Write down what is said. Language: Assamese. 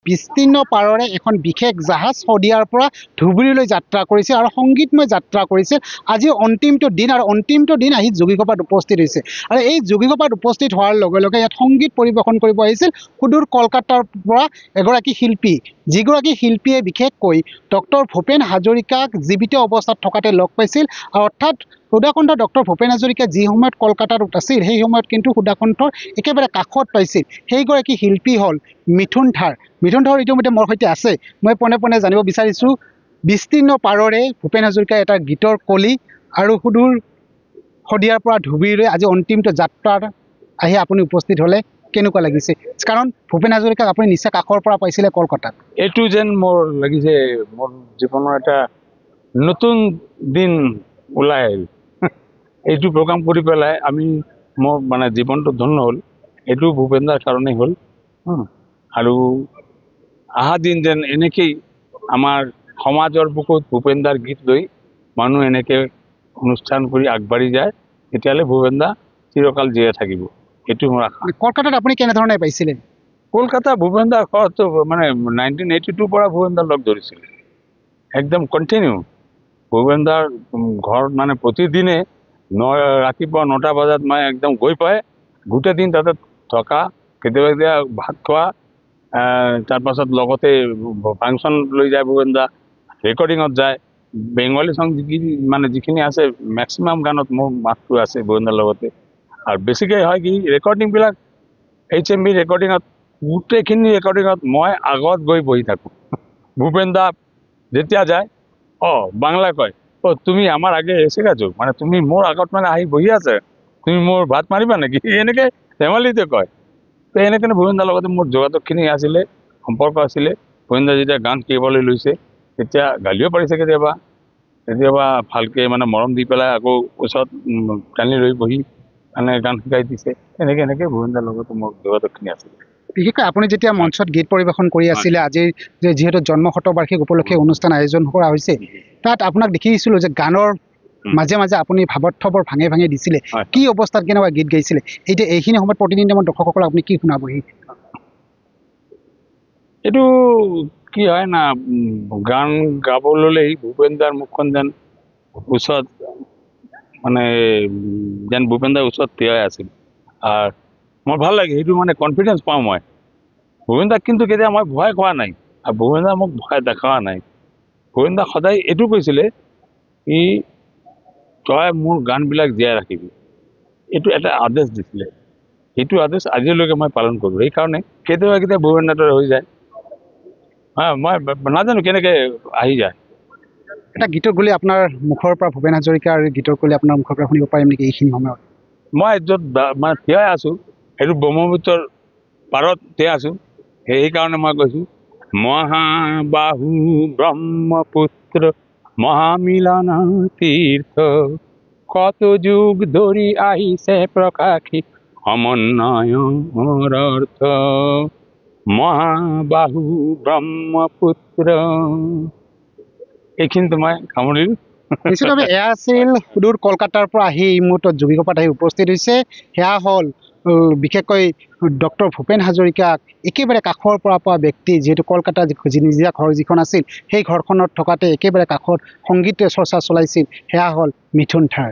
বিস্তীৰ্ণ পাৰৰে এখন বিশেষ জাহাজ শদিয়াৰ পৰা ধুবুৰীলৈ যাত্ৰা কৰিছিল আৰু সংগীতময় যাত্ৰা কৰিছিল। আজি অন্তিমটো দিন আৰু অন্তিমটো দিন আহি যোগীঘোপাত উপস্থিত হৈছে আৰু এই যোগীঘোপাত উপস্থিত হোৱাৰ লগে লগে ইয়াত সংগীত পৰিৱেশন কৰিব আহিছিল সুদূৰ কলকাতাৰ পৰা এগৰাকী শিল্পী, যিগৰাকী শিল্পীয়ে বিশেষকৈ ডক্টৰ ভূপেন হাজৰিকাক জীৱিত অৱস্থাত থকাতে লগ পাইছিল। অৰ্থাৎ সুধাকণ্ঠ ডক্টৰ ভূপেন হাজৰিকা যি সময়ত কলকাতাত আছিল সেই সময়ত কিন্তু সুধাকণ্ঠৰ একেবাৰে কাষত পাইছিল। সেইগৰাকী শিল্পী হ'ল মিথুন ধাৰ। মিথুন ধাৰ ইতিমধ্যে মোৰ সৈতে আছে। মই পোনে পোনে জানিব বিচাৰিছোঁ, বিস্তীৰ্ণ পাৰৰে ভূপেন হাজৰিকাৰ এটা গীতৰ কলি আৰু সুদূৰ শদিয়াৰ পৰা ধুবুৰীলৈ আজি অন্তিমটো যাত্ৰাৰ আহি আপুনি উপস্থিত হ'লে কেনেকুৱা লাগিছে? কাৰণ ভূপেন হাজৰিকাক আপুনি নিশ্চয় কাষৰ পৰা পাইছিলে কলকাতাত। এইটো যেন মোৰ লাগিছে মোৰ জীৱনৰ এটা নতুন দিন ওলাই আহিল। এইটো প্ৰগ্ৰাম কৰি পেলাই মোৰ মানে জীৱনটো ধন্য হ'ল। এইটো ভূপেন দাৰ কাৰণেই হ'ল। আৰু অহা দিন যেন এনেকেই আমাৰ সমাজৰ বুকুত ভূপেন দাৰ গীত লৈ মানুহ এনেকৈ অনুষ্ঠান কৰি আগবাঢ়ি যায়, তেতিয়াহ'লে ভূপেন দা চিৰকাল জীয়াই থাকিব। এইটো মোৰ আশা। কলকাতাত আপুনি কেনেধৰণে পাইছিলে? কলকাতা ভূপেন দাৰ ঘৰতো মানে 1982 পৰা ভূপেন দাৰ লগ ধৰিছিল একদম কণ্টিনিউ। ভূপেন দাৰ ঘৰত মানে প্ৰতিদিনে ৰাতিপুৱা 9টা বজাত মই একদম গৈ পাই গোটেই দিন তাতে থকা, কেতিয়াবা কেতিয়াবা ভাত খোৱা, তাৰপাছত লগতে ফাংচন লৈ যায় ভূপেন দা, ৰেকৰ্ডিঙত যায়। বেংগলী চং মানে যিখিনি আছে মেক্সিমাম গানত মোৰ মাতটো আছে ভূপেন দাৰ লগতে। আৰু বেছিকৈ হয় কি ৰেকৰ্ডিংবিলাক HMV ৰেকৰ্ডিঙত গোটেইখিনি ৰেকৰ্ডিঙত মই আগত গৈ বহি থাকোঁ। ভূপেন দা যেতিয়া যায় বাংলা কয়, তুমি আমাৰ আগে এসে গেছো, মানে তুমি মোৰ আগত মানে আহি বহি আছে, তুমি মোৰ ভাত মাৰিবা নেকি, এনেকৈ ধেমালিতে কয়। তো এনেকৈ ভূপেন দাৰ লগতে মোৰ যোগাযোগখিনি আছিলে, সম্পৰ্ক আছিলে। ভূপেন দা যেতিয়া গান শিকিবলৈ লৈছে তেতিয়া গালিও পাৰিছে, কেতিয়াবা ভালকৈ মানে মৰম দি পেলাই আকৌ ওচৰত টানি লৈ বহি মানে গান শিকাই দিছে। এনেকৈ ভূপেন দাৰ লগতে মোৰ যোগাযোগখিনি আছিলে। বিশেষকৈ আপুনি যেতিয়া মঞ্চত গীত পৰিৱেশন কৰি আছিলে, আজিৰ যিহেতু জন্ম শতবাৰ্ষিক উপলক্ষে অনুষ্ঠান আয়োজন কৰা হৈছে, তাত আপোনাক দেখিছিলোঁ যে গানৰ মাজে মাজে আপুনি ভাৱোত্থৱৰ ভাঙি দিছিলে। কি অৱস্থাত কেনেকুৱা গীত গাইছিলে? এতিয়া এইখিনি সময়ত প্ৰতিদিনে মই দৰ্শকসকলক আপুনি কি শুনাবহি? এইটো কি হয় না, গান গাব ল'লেই ভূপেন দাৰ মুখখন যেন ওচৰত মানে যেন ভূপেন দাৰ ওচৰত থিয় আছিল। আৰু মোৰ ভাল লাগে, সেইটো মানে কনফিডেঞ্চ পাওঁ মই। ভূপেন দাক কিন্তু কেতিয়া মই ভয় খোৱা নাই আৰু ভূপেন দা মোক ভয় দেখুওৱা নাই। ভূপেন দা সদায় এইটো কৈছিলে, তই মোৰ গানবিলাক জীয়াই ৰাখিবি, এইটো এটা আদেশ দিছিলে। সেইটো আদেশ আজিলৈকে মই পালন কৰোঁ। সেইকাৰণে কেতিয়াবা ভূপেন দাৰ হৈ যায়, মই নাজানো কেনেকৈ আহি যায়। এটা গীতৰ কলি আপোনাৰ মুখৰ পৰা, ভূপেন হাজৰিকাৰ গীতৰ কলি আপোনাৰ মুখৰ পৰা শুনিব পাৰিম নেকি এইখিনি সময়ত? মই য'ত মানে থিয় আছোঁ সেইটো ব্ৰহ্মপুত্ৰৰ পাৰতে আছোঁ, সেইকাৰণে মই কৈছোঁ, মহাবাহু ব্ৰহ্মপুত্ৰ মহামিলন তীৰ্থ, কত যুগ ধৰি আহিছে প্ৰকাশী সমন্বয়ৰ অৰ্থ, মহাবাহু ব্ৰহ্মপুত্ৰ। এইখিনিতো মই সামৰিলোঁ। নিশ্চিতভাৱে এয়া আছিল সুদূৰ কলকাতাৰ পৰা আহি এই মুহূৰ্তত যোগীঘোপাত আহি উপস্থিত হৈছে। সেয়া হ'ল বিশেষকৈ ডক্টৰ ভূপেন হাজৰিকাক একেবাৰে কাষৰ পৰা পোৱা ব্যক্তি, যিহেতু কলকাতা নিজা ঘৰ যিখন আছিল সেই ঘৰখনত থকাতে একেবাৰে কাষত সংগীত চৰ্চা চলাইছিল। সেয়া হ'ল মিথুন ধাৰ।